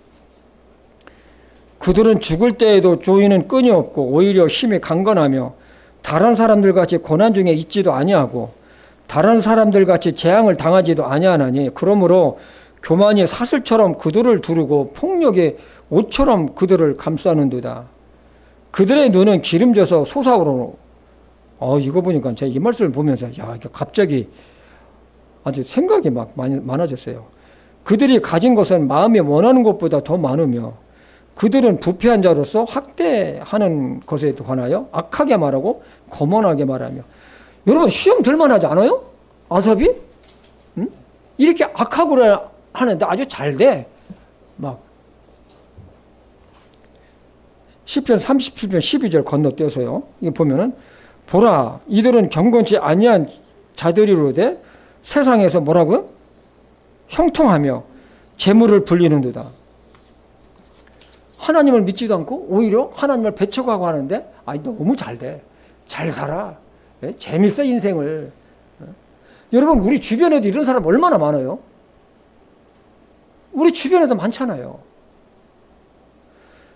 그들은 죽을 때에도 조이는 끈이 없고 오히려 힘이 강건하며 다른 사람들같이 고난 중에 있지도 아니하고 다른 사람들같이 재앙을 당하지도 아니하나니 그러므로 교만이 사슬처럼 그들을 두르고 폭력이 옷처럼 그들을 감싸는도다. 그들의 눈은 기름져서 솟아오르노. 이거 보니까 제가 이 말씀을 보면서 이게 갑자기 아주 생각이 막 많아졌어요. 그들이 가진 것은 마음이 원하는 것보다 더 많으며 그들은 부패한 자로서 학대하는 것에 관하여 악하게 말하고 거만하게 말하며. 여러분 시험 들만하지 않아요? 아삽이? 이렇게 악하고 하는데 아주 잘 돼. 막 시편 37편 12절 건너뛰어서요. 이거 보면은 보라 이들은 경건치 아니한 자들이로되 세상에서 뭐라고요? 형통하며 재물을 불리는도다. 하나님을 믿지도 않고 오히려 하나님을 배척하고 하는데 너무 잘 돼. 잘 살아. 재밌어 인생을. 여러분 우리 주변에도 이런 사람 얼마나 많아요? 우리 주변에도 많잖아요.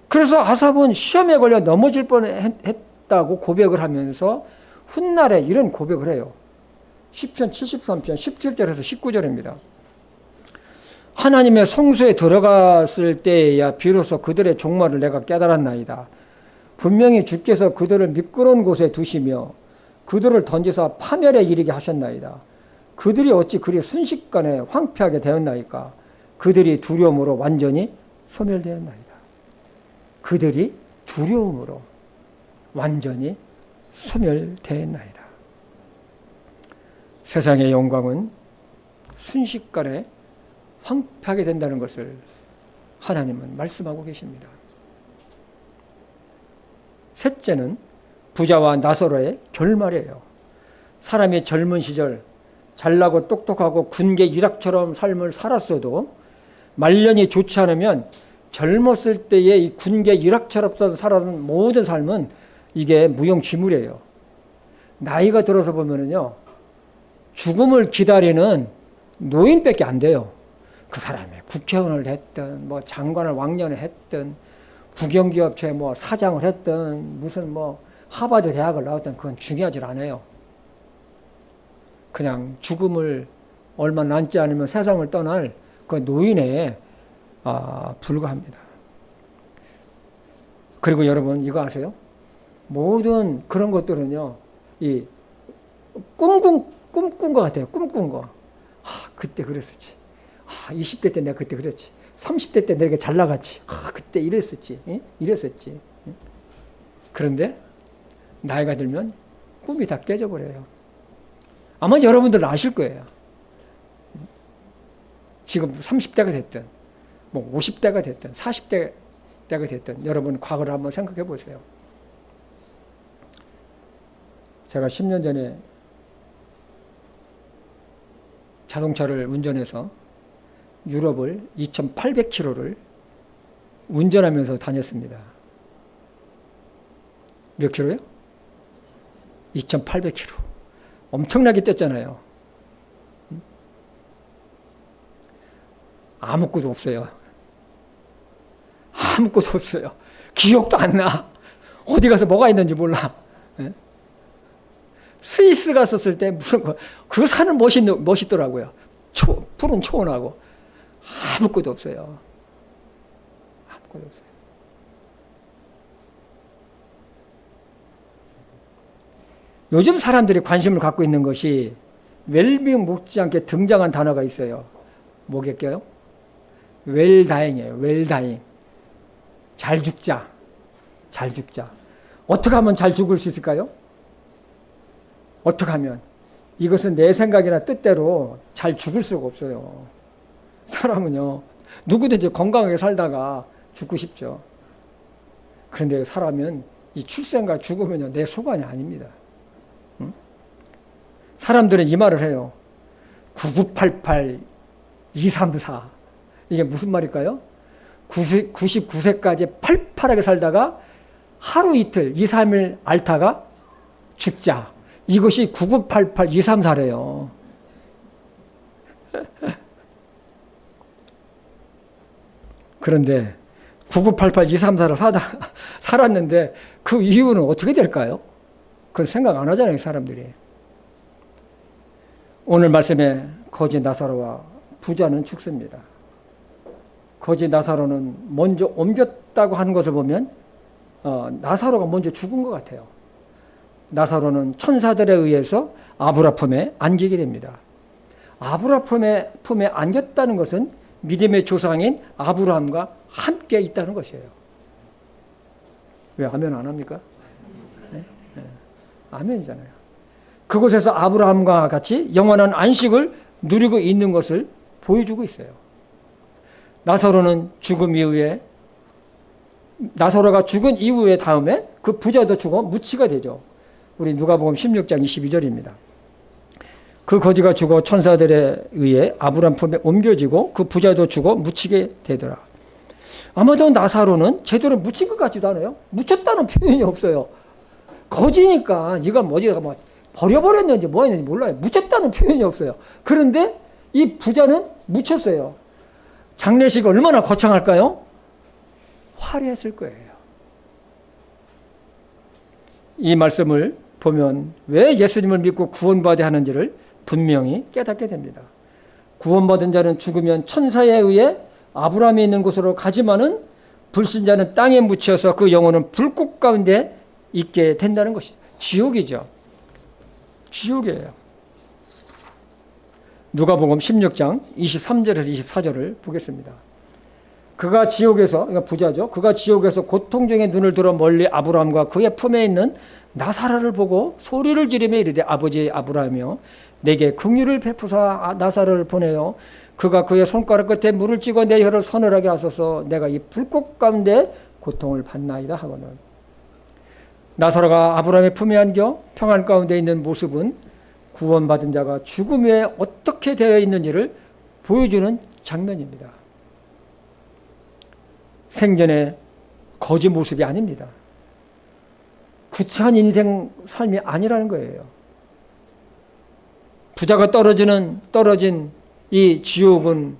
그래서 아삽은 시험에 걸려 넘어질 뻔했다고 고백을 하면서 훗날에 이런 고백을 해요. 시편 73편 17절에서 19절입니다. 하나님의 성소에 들어갔을 때에야 비로소 그들의 종말을 내가 깨달았나이다. 분명히 주께서 그들을 미끄러운 곳에 두시며 그들을 던지사 파멸에 이르게 하셨나이다. 그들이 어찌 그리 순식간에 황폐하게 되었나이까. 그들이 두려움으로 완전히 소멸되었나이다. 그들이 두려움으로 완전히 소멸되었나이다. 세상의 영광은 순식간에 황폐하게 된다는 것을 하나님은 말씀하고 계십니다. 셋째는 부자와 나사로의 결말이에요. 사람이 젊은 시절 잘나고 똑똑하고 군계 유락처럼 삶을 살았어도 말년이 좋지 않으면 젊었을 때의 이 군계 유락처럼 살아온 모든 삶은 이게 무용지물이에요. 나이가 들어서 보면은요, 죽음을 기다리는 노인밖에 안 돼요. 그 사람이 국회의원을 했든, 뭐 장관을 왕년에 했든, 국영기업체 뭐 사장을 했든, 무슨 뭐 하버드 대학을 나왔든, 그건 중요하지 않아요. 그냥 죽음을 얼마 남지 않으면 세상을 떠날 그 노인에 불과합니다. 그리고 여러분 이거 아세요? 모든 그런 것들은요, 이 꿈꾼 것 같아요. 꿈꾼 거. 그때 그랬었지. 20대 때 내가 그때 그랬지. 30대 때 내가 잘 나갔지. 그때 이랬었지. 이랬었지. 그런데 나이가 들면 꿈이 다 깨져버려요. 아마 여러분들은 아실 거예요. 지금 30대가 됐든, 뭐 50대가 됐든, 40대가 됐든, 여러분 과거를 한번 생각해 보세요. 제가 10년 전에 자동차를 운전해서 유럽을 2,800km를 운전하면서 다녔습니다. 몇 킬로요? 2,800km. 엄청나게 뛰었잖아요. 아무것도 없어요. 아무것도 없어요. 기억도 안 나. 어디 가서 뭐가 있는지 몰라. 스위스 갔었을 때 무슨 그 산은 멋있더라고요. 푸른 초원하고 아무것도 없어요. 아무것도 없어요. 요즘 사람들이 관심을 갖고 있는 것이 웰빙 못지않게 등장한 단어가 있어요. 뭐겠게요? 웰다잉이에요. 웰다잉. 잘 죽자. 잘 죽자. 어떻게 하면 잘 죽을 수 있을까요? 어떻게 하면? 이것은 내 생각이나 뜻대로 잘 죽을 수가 없어요. 사람은요, 누구든지 건강하게 살다가 죽고 싶죠. 그런데 사람은 이 출생과 죽으면요, 내 소관이 아닙니다. 응? 사람들은 이 말을 해요. 9988, 234. 이게 무슨 말일까요? 99세까지 팔팔하게 살다가 하루 이틀, 2, 3일 앓다가 죽자. 이것이 9988, 234래요. 그런데 9988, 234를 살았는데 그 이유는 어떻게 될까요? 그건 생각 안 하잖아요, 사람들이. 오늘 말씀에 거지 나사로와 부자는 죽습니다. 거지 나사로는 먼저 옮겼다고 하는 것을 보면 나사로가 먼저 죽은 것 같아요. 나사로는 천사들에 의해서 아브라 품에 안기게 됩니다. 아브라 품에 안겼다는 것은 믿음의 조상인 아브라함과 함께 있다는 것이에요. 왜 아멘 안 합니까? 네? 네. 아멘이잖아요. 그곳에서 아브라함과 같이 영원한 안식을 누리고 있는 것을 보여주고 있어요. 나사로는 죽음 이후에 나사로가 죽은 이후에 다음에 그 부자도 죽어 무치가 되죠. 우리 누가복음 16장 22절입니다. 그 거지가 죽어 천사들에 의해 아브라함 품에 옮겨지고 그 부자도 죽어 묻히게 되더라. 아마도 나사로는 제대로 묻힌 것 같지도 않아요. 묻혔다는 표현이 없어요. 거지니까 네가 어디가 뭐 버려버렸는지 뭐 했는지 몰라요. 묻혔다는 표현이 없어요. 그런데 이 부자는 묻혔어요. 장례식 얼마나 거창할까요? 화려했을 거예요. 이 말씀을 보면 왜 예수님을 믿고 구원받아야 하는지를 분명히 깨닫게 됩니다. 구원받은 자는 죽으면 천사에 의해 아브라함이 있는 곳으로 가지만은 불신자는 땅에 묻혀서 그 영혼은 불꽃 가운데 있게 된다는 것이죠. 지옥이죠. 지옥이에요. 누가복음 16장 23절에서 24절을 보겠습니다. 그가 지옥에서, 그러니까 부자죠. 그가 지옥에서 고통 중에 눈을 들어 멀리 아브라함과 그의 품에 있는 나사로를 보고 소리를 지르며 이르되 아버지 아브라함이여 내게 긍휼을 베푸사 나사로를 보내요. 그가 그의 손가락 끝에 물을 찍어 내 혀를 서늘하게 하소서. 내가 이 불꽃 가운데 고통을 받나이다 하거늘. 나사로가 아브라함의 품에 안겨 평안 가운데 있는 모습은 구원받은 자가 죽음 후에 어떻게 되어 있는지를 보여주는 장면입니다. 생전의 거짓 모습이 아닙니다. 구차한 인생 삶이 아니라는 거예요. 부자가 떨어진 이 지옥은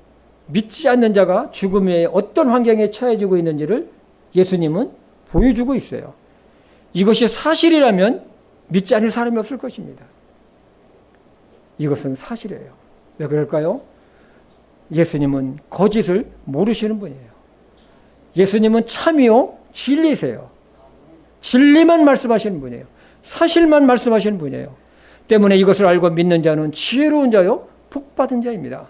믿지 않는 자가 죽음 후에 어떤 환경에 처해지고 있는지를 예수님은 보여주고 있어요. 이것이 사실이라면 믿지 않을 사람이 없을 것입니다. 이것은 사실이에요. 왜 그럴까요? 예수님은 거짓을 모르시는 분이에요. 예수님은 참이요 진리세요. 진리만 말씀하시는 분이에요. 사실만 말씀하시는 분이에요. 때문에 이것을 알고 믿는 자는 지혜로운 자요 복받은 자입니다.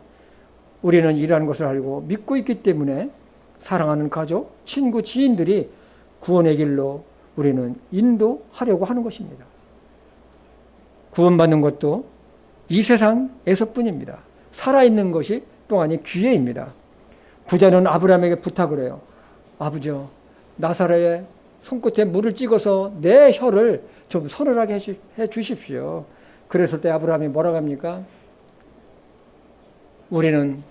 우리는 이라는 것을 알고 믿고 있기 때문에 사랑하는 가족, 친구, 지인들이 구원의 길로 우리는 인도하려고 하는 것입니다. 구원받는 것도 이 세상에서뿐입니다. 살아있는 것이 또한 기회입니다. 부자는 아브라함에게 부탁을 해요. 아버지요, 나사로의 손끝에 물을 찍어서 내 혀를 좀 서늘하게 해 주십시오. 그랬을 때 아브라함이 뭐라고 합니까? 우리는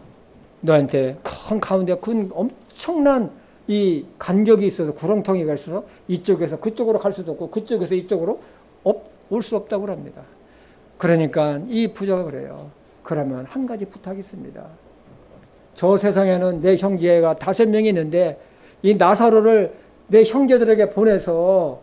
너한테 큰 가운데 큰 엄청난 이 간격이 있어서 구렁텅이가 있어서 이쪽에서 그쪽으로 갈 수도 없고 그쪽에서 이쪽으로 올 수 없다고 합니다. 그러니까 이 부자가 그래요. 그러면 한 가지 부탁이 있습니다. 저 세상에는 내 형제가 5명이 있는데 이 나사로를 내 형제들에게 보내서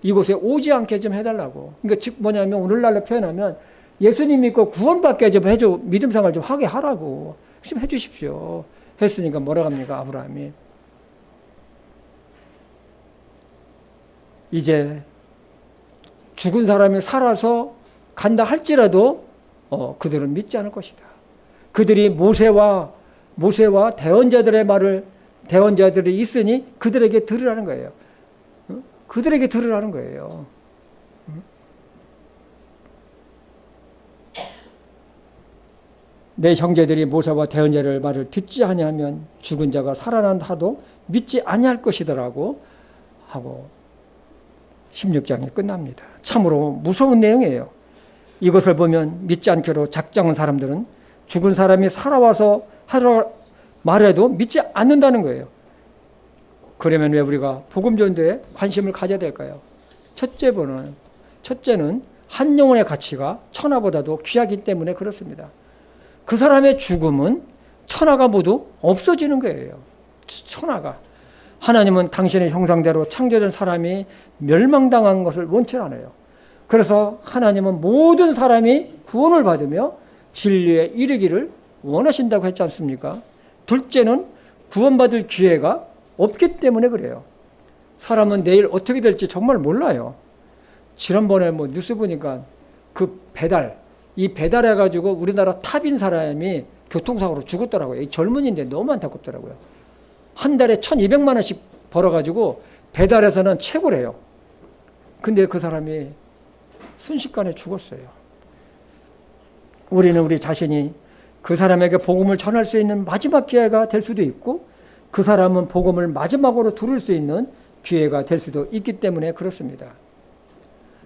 이곳에 오지 않게 좀 해달라고. 그러니까 즉 뭐냐면 오늘날로 표현하면 예수님 믿고 구원받게 좀 해줘. 믿음 생활 좀 하게 하라고. 좀 해주십시오. 했으니까 뭐라고 합니까? 아브라함이. 이제 죽은 사람이 살아서 간다 할지라도 그들은 믿지 않을 것이다. 그들이 모세와 대언자들이 있으니 그들에게 들으라는 거예요. 그들에게 들으라는 거예요. 내 형제들이 모세와 대언자들 말을 듣지 아니하면 죽은 자가 살아난다 하도 믿지 아니할 것이더라고 하고 16장이 끝납니다. 참으로 무서운 내용이에요. 이것을 보면 믿지 않기로 작정한 사람들은 죽은 사람이 살아와서 하라 말해도 믿지 않는다는 거예요. 그러면 왜 우리가 복음 전도에 관심을 가져야 될까요? 첫째는 한 영혼의 가치가 천하보다도 귀하기 때문에 그렇습니다. 그 사람의 죽음은 천하가 모두 없어지는 거예요. 천하가. 하나님은 당신의 형상대로 창조된 사람이 멸망당한 것을 원치 않아요. 그래서 하나님은 모든 사람이 구원을 받으며 진리에 이르기를 원하신다고 했지 않습니까? 둘째는 구원받을 기회가 없기 때문에 그래요. 사람은 내일 어떻게 될지 정말 몰라요. 지난번에 뉴스 보니까 이 배달해가지고 우리나라 탑인 사람이 교통사고로 죽었더라고요. 젊은이인데 너무 안타깝더라고요. 한 달에 1,200만 원씩 벌어가지고 배달에서는 최고래요. 근데 그 사람이 순식간에 죽었어요. 우리는 우리 자신이 그 사람에게 복음을 전할 수 있는 마지막 기회가 될 수도 있고 그 사람은 복음을 마지막으로 들을 수 있는 기회가 될 수도 있기 때문에 그렇습니다.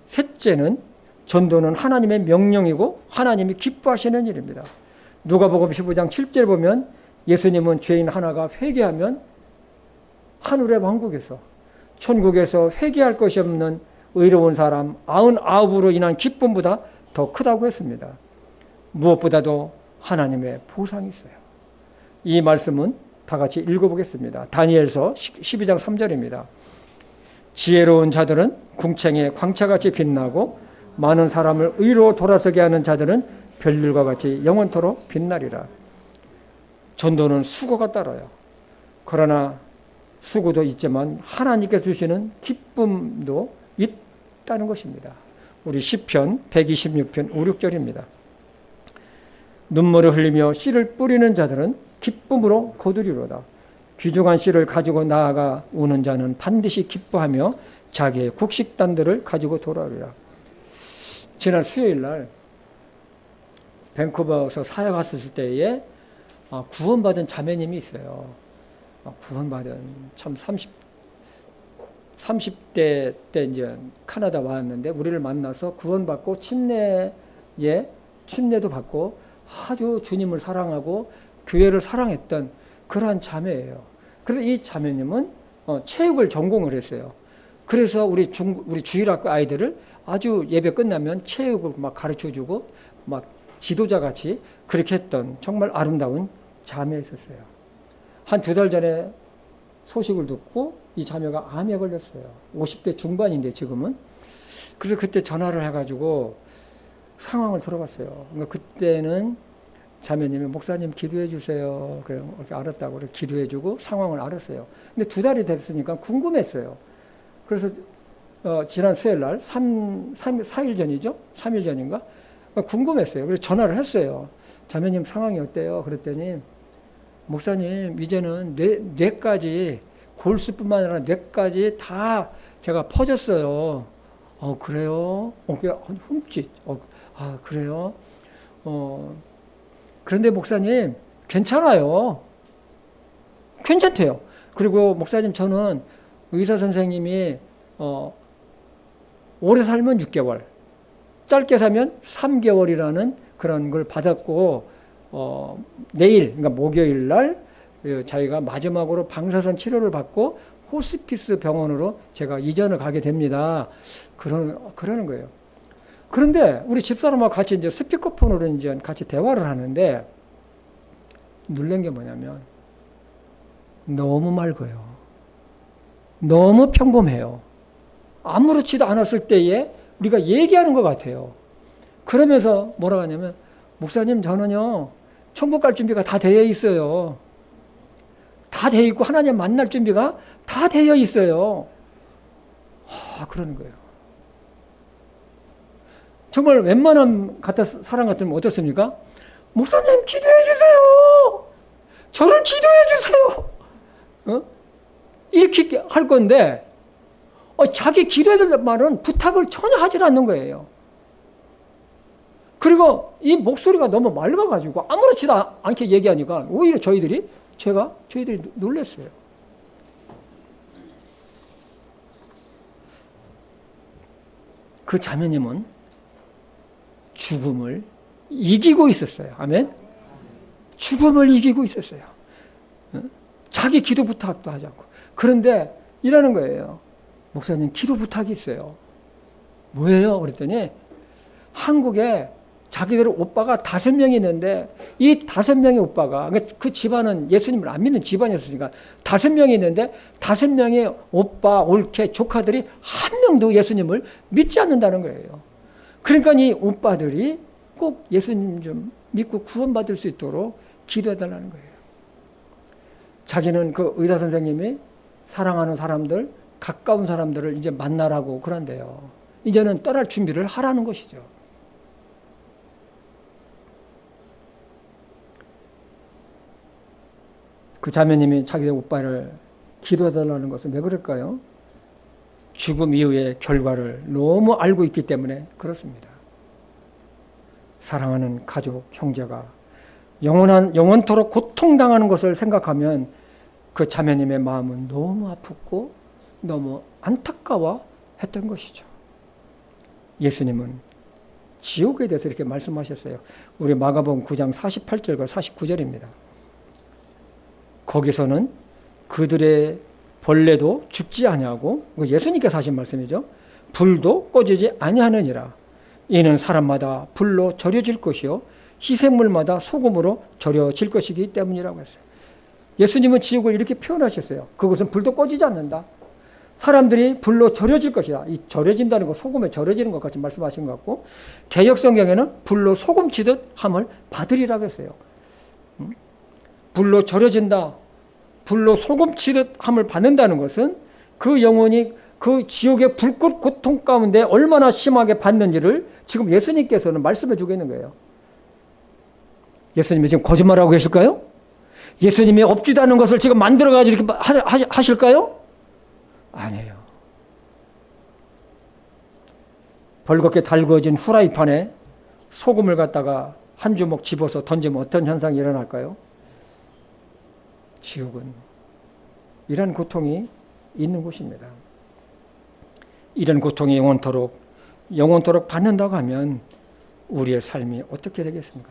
셋째는 전도는 하나님의 명령이고 하나님이 기뻐하시는 일입니다. 누가복음 15장 7절 보면 예수님은 죄인 하나가 회개하면 하늘의 왕국에서 천국에서 회개할 것이 없는 의로운 사람 99으로 인한 기쁨보다 더 크다고 했습니다. 무엇보다도 하나님의 보상이 있어요. 이 말씀은 다 같이 읽어보겠습니다. 다니엘서 12장 3절입니다. 지혜로운 자들은 궁창에 광채같이 빛나고 많은 사람을 의로 돌아서게 하는 자들은 별들과 같이 영원토록 빛나리라. 전도는 수고가 따라요. 그러나 수고도 있지만 하나님께 주시는 기쁨도 있다는 것입니다. 우리 시편 126편 5, 6절입니다. 눈물을 흘리며 씨를 뿌리는 자들은 기쁨으로 거두리로다. 귀중한 씨를 가지고 나아가 우는 자는 반드시 기뻐하며 자기의 곡식단들을 가지고 돌아오리라. 지난 수요일 날 밴쿠버에서 사역 갔을 때에 구원받은 자매님이 있어요. 구원받은 참 30대 때 이제 캐나다 왔는데 우리를 만나서 구원받고 침례도 받고 아주 주님을 사랑하고 교회를 사랑했던 그러한 자매예요. 그래서 이 자매님은 체육을 전공을 했어요. 그래서 우리 주일학교 아이들을 아주 예배 끝나면 체육을 막 가르쳐주고 막 지도자 같이 그렇게 했던 정말 아름다운 자매였었어요. 한 2달 전에 소식을 듣고 이 자매가 암에 걸렸어요. 50대 중반인데 지금은. 그래서 그때 전화를 해가지고 상황을 들어봤어요. 그러니까 그때는 자매님이 목사님 기도해 주세요. 그래 이렇게 알았다고 그래 기도해 주고 상황을 알았어요. 근데 2달이 됐으니까 궁금했어요. 그래서 지난 수요일 날 4일 전이죠? 3일 전인가? 궁금했어요. 그래서 전화를 했어요. 자매님 상황이 어때요? 그랬더니 목사님 이제는 뇌까지 골수뿐만 아니라 뇌까지 다 제가 퍼졌어요. 그래요? 흠칫. 그래요? 그런데 목사님 괜찮아요. 괜찮대요. 그리고 목사님 저는 의사 선생님이 오래 살면 6개월, 짧게 살면 3개월이라는 그런 걸 받았고 내일 그러니까 목요일 날 자기가 마지막으로 방사선 치료를 받고 호스피스 병원으로 제가 이전을 가게 됩니다. 그러는 거예요. 그런데 우리 집사람하고 같이 이제 스피커폰으로 이제 같이 대화를 하는데 놀란 게 뭐냐면 너무 맑아요. 너무 평범해요. 아무렇지도 않았을 때에 우리가 얘기하는 것 같아요. 그러면서 뭐라고 하냐면 목사님 저는요 천국 갈 준비가 다 되어 있어요. 다 되어 있고 하나님 만날 준비가 다 되어 있어요. 그러는 거예요. 정말 웬만한 사람 같으면 어떻습니까? 목사님 기도해 주세요. 저를 기도해 주세요. 이렇게 할 건데 자기 기도해야 될 말은 부탁을 전혀 하질 않는 거예요. 그리고 이 목소리가 너무 맑아가지고 아무렇지도 않게 얘기하니까 오히려 저희들이 놀랐어요. 그 자매님은 죽음을 이기고 있었어요. 아멘? 죽음을 이기고 있었어요. 자기 기도 부탁도 하지 않고. 그런데 이러는 거예요. 목사님 기도 부탁이 있어요. 뭐예요? 그랬더니 한국에 자기들 오빠가 5명이 있는데 이 5명의 오빠가 그 집안은 예수님을 안 믿는 집안이었으니까 5명이 있는데 5명의 오빠, 올케, 조카들이 한 명도 예수님을 믿지 않는다는 거예요. 그러니까 이 오빠들이 꼭 예수님 좀 믿고 구원받을 수 있도록 기도해달라는 거예요. 자기는 그 의사 선생님이 사랑하는 사람들, 가까운 사람들을 이제 만나라고 그런데요. 이제는 떠날 준비를 하라는 것이죠. 그 자매님이 자기 오빠를 기도해달라는 것은 왜 그럴까요? 죽음 이후의 결과를 너무 알고 있기 때문에 그렇습니다. 사랑하는 가족, 형제가 영원토록 고통당하는 것을 생각하면 그 자매님의 마음은 너무 아프고 너무 안타까워 했던 것이죠. 예수님은 지옥에 대해서 이렇게 말씀하셨어요. 우리 마가복음 9장 48절과 49절입니다. 거기서는 그들의 벌레도 죽지 아니하고 예수님께서 하신 말씀이죠. 불도 꺼지지 아니하느니라. 이는 사람마다 불로 절여질 것이요 희생물마다 소금으로 절여질 것이기 때문이라고 했어요. 예수님은 지옥을 이렇게 표현하셨어요. 그것은 불도 꺼지지 않는다. 사람들이 불로 절여질 것이다. 이 절여진다는 거 소금에 절여지는 것 같이 말씀하신 것 같고 개역 성경에는 불로 소금 치듯 함을 받으리라고 했어요. 불로 절여진다. 불로 소금 치듯 함을 받는다는 것은 그 영혼이 그 지옥의 불꽃 고통 가운데 얼마나 심하게 받는지를 지금 예수님께서는 말씀해 주고 있는 거예요. 예수님이 지금 거짓말하고 계실까요? 예수님이 없지도 않은 것을 지금 만들어가지고 이렇게 하실까요? 아니에요. 벌겋게 달구어진 후라이팬에 소금을 갖다가 한 주먹 집어서 던지면 어떤 현상이 일어날까요? 지옥은 이런 고통이 있는 곳입니다. 이런 고통이 영원토록 받는다고 하면 우리의 삶이 어떻게 되겠습니까?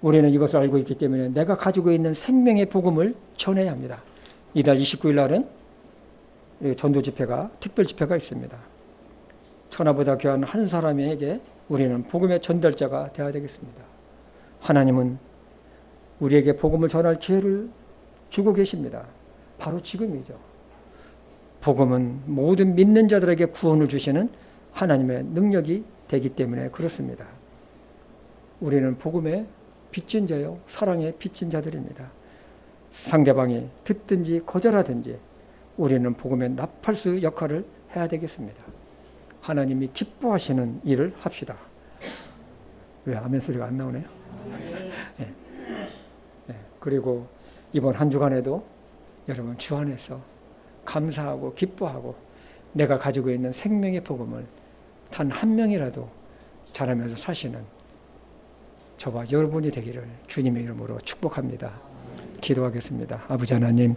우리는 이것을 알고 있기 때문에 내가 가지고 있는 생명의 복음을 전해야 합니다. 이달 29일 날은 전도 집회가, 특별 집회가 있습니다. 천하보다 귀한 한 사람에게 우리는 복음의 전달자가 되어야 되겠습니다. 하나님은 우리에게 복음을 전할 기회를 주고 계십니다. 바로 지금이죠. 복음은 모든 믿는 자들에게 구원을 주시는 하나님의 능력이 되기 때문에 그렇습니다. 우리는 복음의 빚진 자요, 사랑의 빚진 자들입니다. 상대방이 듣든지 거절하든지 우리는 복음의 나팔수 역할을 해야 되겠습니다. 하나님이 기뻐하시는 일을 합시다. 왜 아멘 소리가 안 나오네요? 네. 네. 그리고 이번 한 주간에도 여러분 주 안에서 감사하고 기뻐하고 내가 가지고 있는 생명의 복음을 단 한 명이라도 전하면서 사시는 저와 여러분이 되기를 주님의 이름으로 축복합니다. 기도하겠습니다. 아버지 하나님,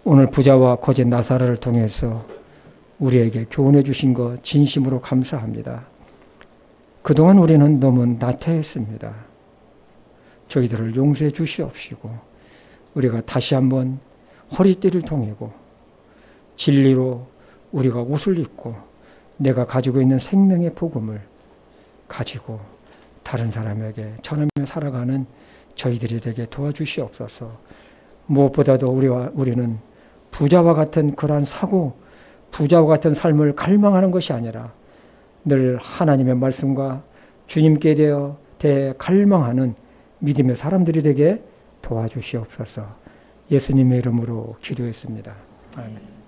오늘 부자와 거짓 나사로를 통해서 우리에게 교훈해 주신 것 진심으로 감사합니다. 그동안 우리는 너무 나태했습니다. 저희들을 용서해 주시옵시고 우리가 다시 한번 허리띠를 동이고 진리로 우리가 옷을 입고 내가 가지고 있는 생명의 복음을 가지고 다른 사람에게 전하며 살아가는 저희들이 되게 도와주시옵소서. 무엇보다도 우리는 부자와 같은 그러한 사고, 부자와 같은 삶을 갈망하는 것이 아니라 늘 하나님의 말씀과 주님께 대해 갈망하는 믿음의 사람들이 되게 도와주시옵소서. 예수님의 이름으로 기도했습니다. 아멘.